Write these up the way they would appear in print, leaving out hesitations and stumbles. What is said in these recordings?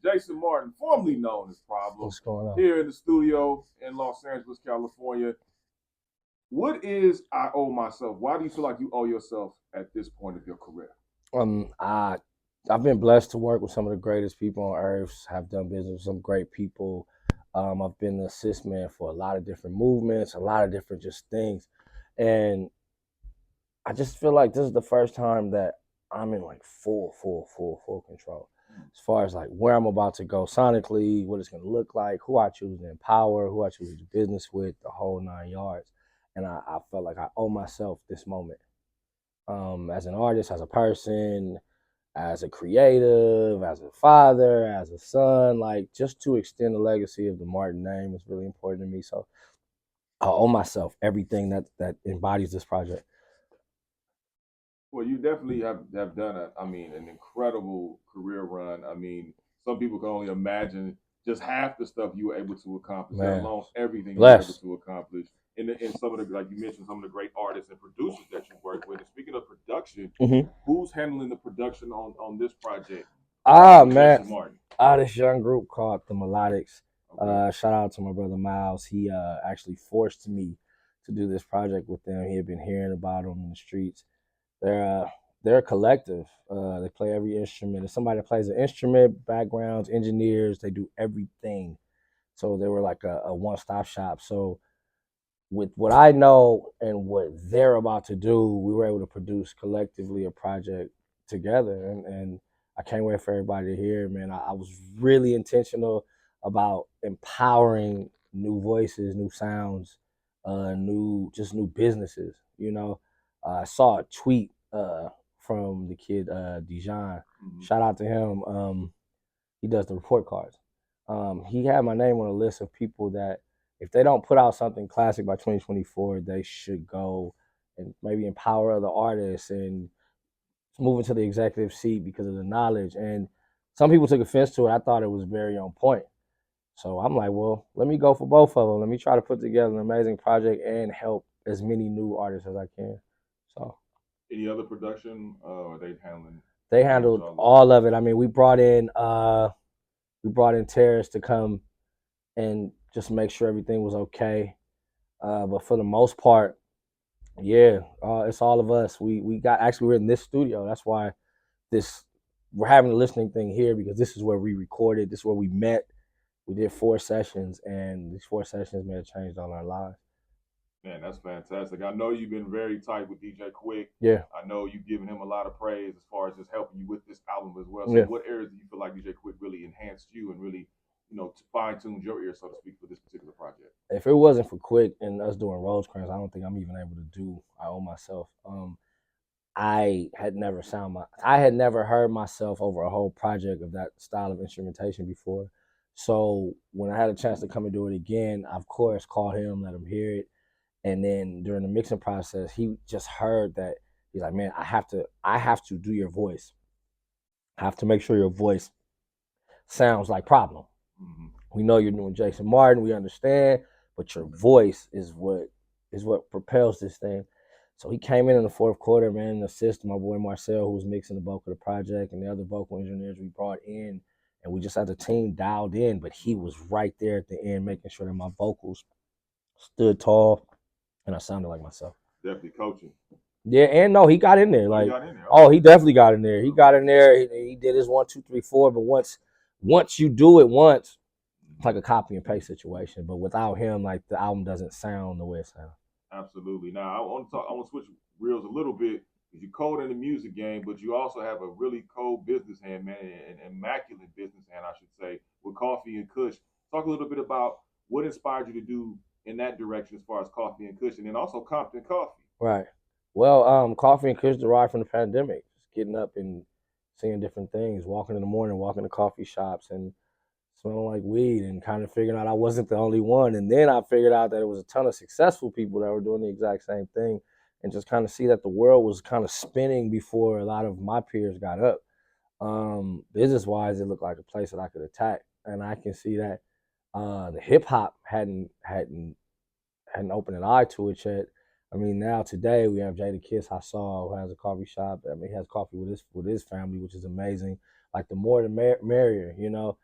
Jason Martin, formerly known as Problem, What's going on? here in the studio in Los Angeles, California. What is I owe myself? Why do you feel like you owe yourself at this point of your career? Um, I I've been blessed to work with some of the greatest people on earth. Have done business with some great people. I've been the assist man for a lot of different movements, a lot of different just things, and I just feel like this is the first time that I'm in like full control. As far as like where I'm about to go sonically, what it's gonna look like, who I choose to empower, who I choose to do business with, the whole 9 yards. And I felt like I owe myself this moment. As an artist, as a person, as a creative, as a father, as a son, like just to extend the legacy of the Martin name is really important to me. So I owe myself everything that embodies this project. Well, you definitely have done an incredible career run. I mean, some people can only imagine just half the stuff you were able to accomplish, let Man, alone everything you were able bless. to accomplish. In some of the, like you mentioned, some of the great artists and producers that you work with. And speaking of production, Hmm. who's handling the production on this project with Man. Jason Martin? This young group called the Melodics. Okay. Shout out to my brother Miles. He actually forced me to do this project with them. He had been hearing about them in the streets. They're uh, they're a collective. They play every instrument. If somebody plays an instrument, backgrounds, engineers, they do everything. So they were like a one stop shop. So with what I know and what they're about to do, we were able to produce collectively a project together. And I can't wait for everybody to hear it, man. I was really intentional about empowering new voices, new sounds, new businesses. I saw a tweet from the kid Dijon. Mm-hmm. Shout out to him. He does the report cards. He had my name on a list of people that if they don't put out something classic by 2024, they should go and maybe empower other artists and move into the executive seat because of the knowledge. And some people took offense to it. I thought it was very on point. So I'm like, well, let me go for both of them. Let me try to put together an amazing project and help as many new artists as I can. So Any other production? Are they handling they pretty much handled all of it? all of it. I mean, we brought in Terrace to come and just make sure everything was okay. But for the most part, yeah, it's all of us. We're in this studio. That's why this we're having a listening thing here because this is where we recorded. This is where we met. We did 4 sessions, and these 4 sessions may have changed all our lives. Man, that's fantastic. I know you've been very tight with DJ Quik. Yeah, I know you've given him a lot of praise as far as just helping you with this album as well. So, yeah. what areas do you feel like DJ Quik really enhanced you and really, fine tuned your ear, so to speak, for this particular project? If it wasn't for Quick and us doing Rosecrans, I don't think I'm even able to do I owe myself. I had never heard myself over a whole project of that style of instrumentation before. So when I had a chance to come and do it again, I of course called him, let him hear it. And then during the mixing process, he just heard that he's like, man, I have to do your voice. I have to make sure your voice sounds like Problem. Mm-hmm. We know you're doing Jason Martin, we understand, but your voice is what propels this thing. So he came in the fourth quarter, man, and assisted my boy Marcel, who was mixing the bulk of the project, and the other vocal engineers we brought in, and we just had the team dialed in. But he was right there at the end, making sure that my vocals stood tall and I sounded like myself. Definitely coaching. Yeah, and no, he got in there. Oh, you Like, got in there. oh, Okay. he definitely got in there. He got Okay. in there. He did his 1, 2, 3, 4. But once you do it once, it's like a copy and paste situation. But without him, like the album doesn't sound the way it sounds. Absolutely. Now, I want to talk. I want to switch reels a little bit because you're cold in the music game, but you also have a really cold business hand, man, an immaculate business hand, I should say, with Coffee and Kush. Talk a little bit about what inspired you to do in that direction as far as Coffee and Kush, and then also Compton Coffee. Right. Well, coffee and kush derived from the pandemic. Just getting up and seeing different things, walking in the morning, walking to coffee shops and smelling like weed and kind of figuring out I wasn't the only one. And then I figured out that there was a ton of successful people that were doing the exact same thing and just kind of see that the world was kind of spinning before a lot of my peers got up. Business wise, it looked like a place that I could attack. And I can see that the hip hop hadn't opened an eye to it yet. I mean, now today we have Jada Kiss I saw who has a coffee shop. I mean, he has coffee with his family, which is amazing. Like the more the merrier, you know.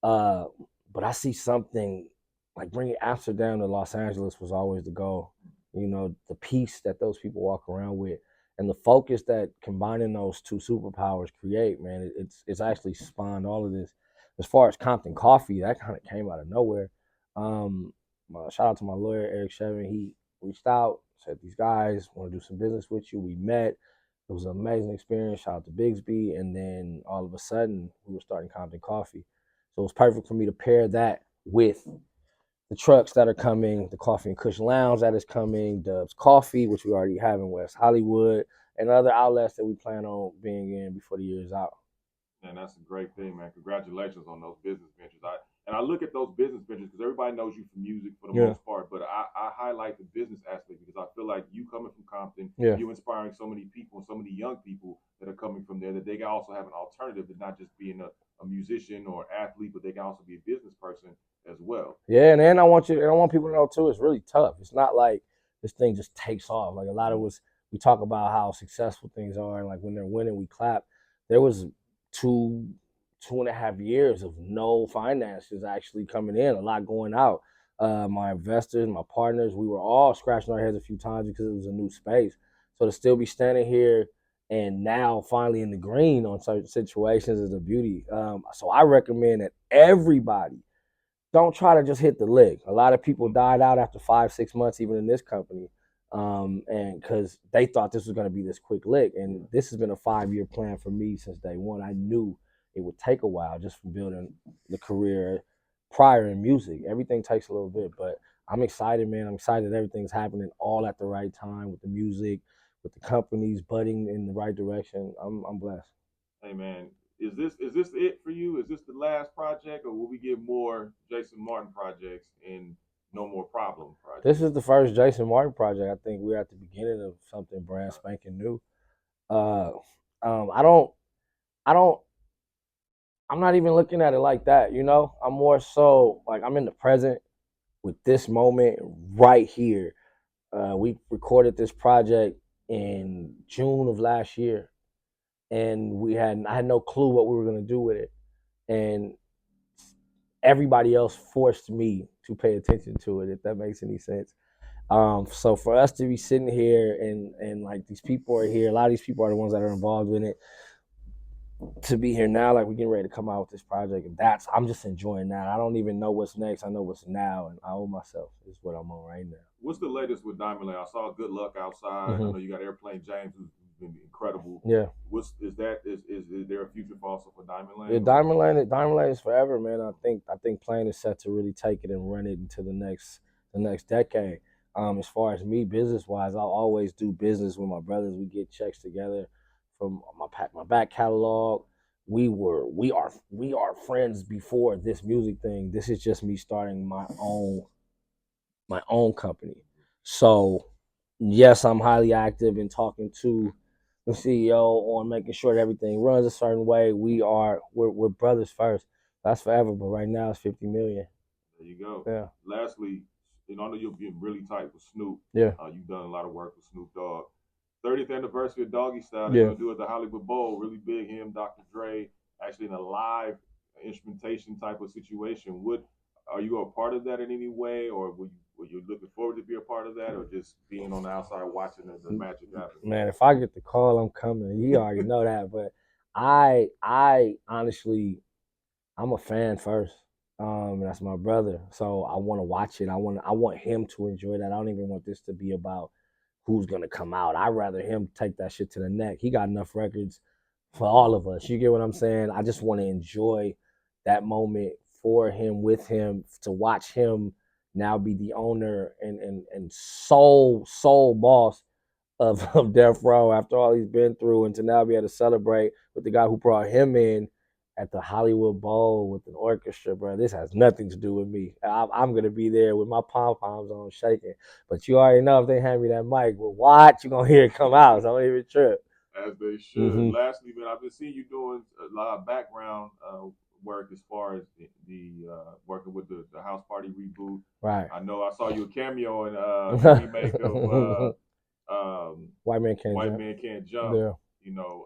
Uh, but I see something like bringing Amsterdam to Los Angeles was always the goal. You know, the peace that those people walk around with, and the focus that combining those two superpowers create. Man, it's actually spawned all of this. As far as Compton Coffee, that kind of came out of nowhere. Shout out to my lawyer Eric Shevin. He reached out, said these guys want to do some business with you. We met. It was an amazing experience. Shout out to Bigsby, and then all of a sudden we were starting Compton Coffee. So it's perfect for me to pair that with the trucks that are coming, the Coffee and Kush Lounge that is coming, Dub's Coffee, which we already have in West Hollywood, and other outlets that we plan on being in before the year is out. And that's a great thing, man. Congratulations on those business ventures. I look at those business ventures because everybody knows you from music for the Yeah, most part, but I highlight the business aspect because I feel like you coming from Compton, yeah, you inspiring so many people and so many young people that are coming from there that they can also have an alternative to not just being a musician or athlete, but they can also be a business person as well. yeah. And then I want people to know too. It's really tough. It's not like this thing just takes off. Like a lot of us, we talk about how successful things are, and like when they're winning, we clap. There was two, 2.5 years of no finances actually coming in, a lot going out. My investors, my partners, we were all scratching our heads a few times because it was a new space. So to still be standing here and now finally in the green on certain situations is a beauty. So I recommend that everybody don't try to just hit the lick. A lot of people died out after 5, 6 months, even in this company, and because they thought this was going to be this quick lick. And this has been a 5 year plan for me since day one. I knew it would take a while just from building the career prior in music. Everything takes a little bit, but I'm excited, man. I'm excited that everything's happening all at the right time with the music, with the companies budding in the right direction. I'm blessed. Hey man, is this it for you? Is this the last project, or will we get more Jason Martin projects and no more problem This projects? is the first Jason Martin project. I think we're at the beginning of something brand spanking new. Uh, I don't, I don't, I'm not even looking at it like that. You know, I'm more so like I'm in the present with this moment right here. We recorded this project in June of last year, and I had no clue what we were gonna do with it, and everybody else forced me to pay attention to it. If that makes any sense. So for us to be sitting here and like these people are here, a lot of these people are the ones that are involved in it. To be here now, like we're getting ready to come out with this project, and I'm just enjoying that. I don't even know what's next. I know what's now, and I owe myself is what I'm on right now. What's the latest with Diamond Lane? I saw Good Luck outside. I know Hmm. you got Airplane James, who's been incredible. Yeah, What's is that? Is there a future also for Diamond yeah. Lane? Or Diamond Lane is forever, man. I think Plain is set to really take it and run it into the next decade. As far as me, business wise, I'll always do business with my brothers. We get checks together from my back catalog. We are friends before this music thing. This is just me starting my own company. So yes, I'm highly active in talking to the CEO on making sure that everything runs a certain way. We're brothers first. That's forever, but right now it's 50 million. there you go. Yeah, Lastly, I know you're being really tight with Snoop. yeah, You've done a lot of work with Snoop Dogg. 30th anniversary of Doggy Style. They're yeah. going to do it at the Hollywood Bowl. Really big. Him, Dr. Dre, actually in a live instrumentation type of situation. Would Are you a part of that in any way, or were you looking forward to be a part of that, or just being on the outside watching the magic happen? Man, if I get the call, I'm coming. You already know that, but I honestly, I'm a fan first. That's my brother, so I want to watch it. I want him to enjoy that. I don't even want this to be about who's gonna come out. I'd rather him take that shit to the neck. He got enough records for all of us. You get what I'm saying? I just want to enjoy that moment for him, with him, to watch him now be the owner and sole boss of Death Row after all he's been through, and to now be able to celebrate with the guy who brought him in at the Hollywood Bowl with an orchestra, bro. This has nothing to do with me. I'm gonna be there with my pom poms on, shaking. But you already know if they hand me that mic, well, watch, you gonna hear it come out. So don't even trip. As they should. Mm-hmm. Lastly, man, I've been seeing you doing a lot of background work as far as the working with the House Party reboot. Right. I know I saw you a cameo in the remake of White man can't White jump. Man Can't Jump. Yeah. You know,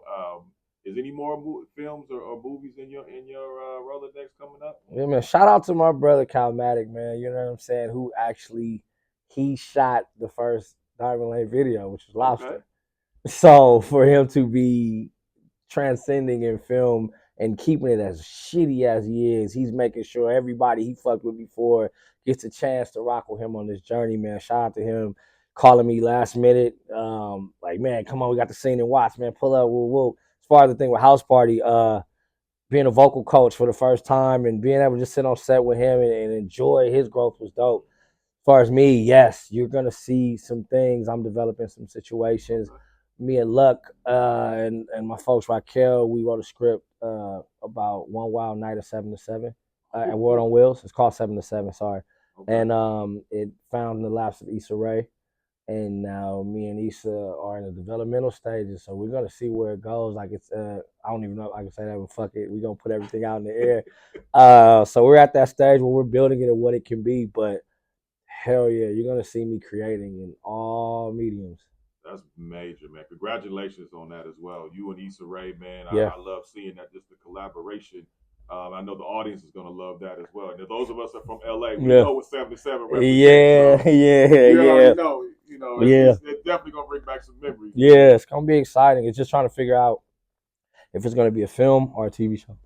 Is any more films or movies in your Rolodex coming up? Yeah, man. Shout out to my brother Calmatic, man. You know what I'm saying? Who actually he shot the first Diamond Lane video, which was Okay. Lobster. So for him to be transcending in film and keeping it as shitty as he is, he's making sure everybody he fucked with before gets a chance to rock with him on this journey, man. Shout out to him calling me last minute. Like, man, come on, we got the scene and watch, man. Pull up, we'll. As far as the thing with House Party, being a vocal coach for the first time and being able to just sit on set with him and enjoy his growth was dope. As far as me, yes, you're gonna see some things. I'm developing some situations. Okay. Me and Luck and my folks Raquel, we wrote a script about One Wild Night of 7 to 7 at World on Wheels. It's called 7 to 7. Sorry, Okay. and it found the laps of Issa Rae, and now me and Issa are in the developmental stages. So we're gonna see where it goes. Like it's I don't even know if I can say that, but fuck it, we're gonna put everything out in the air. So we're at that stage where we're building it and what it can be, but hell yeah, you're gonna see me creating in all mediums. That's major, man. Congratulations on that as well. You and Issa Rae, man. Yeah. I love seeing that, just the collaboration. I know the audience is going to love that as well. And those of us that are from LA, we Yeah. know what 7 to 7 represents. Yeah, So yeah, you already yeah. know, Yeah. it's definitely going to bring back some memories. Yeah, it's gonna be exciting. It's just trying to figure out if it's gonna be a film or a TV show.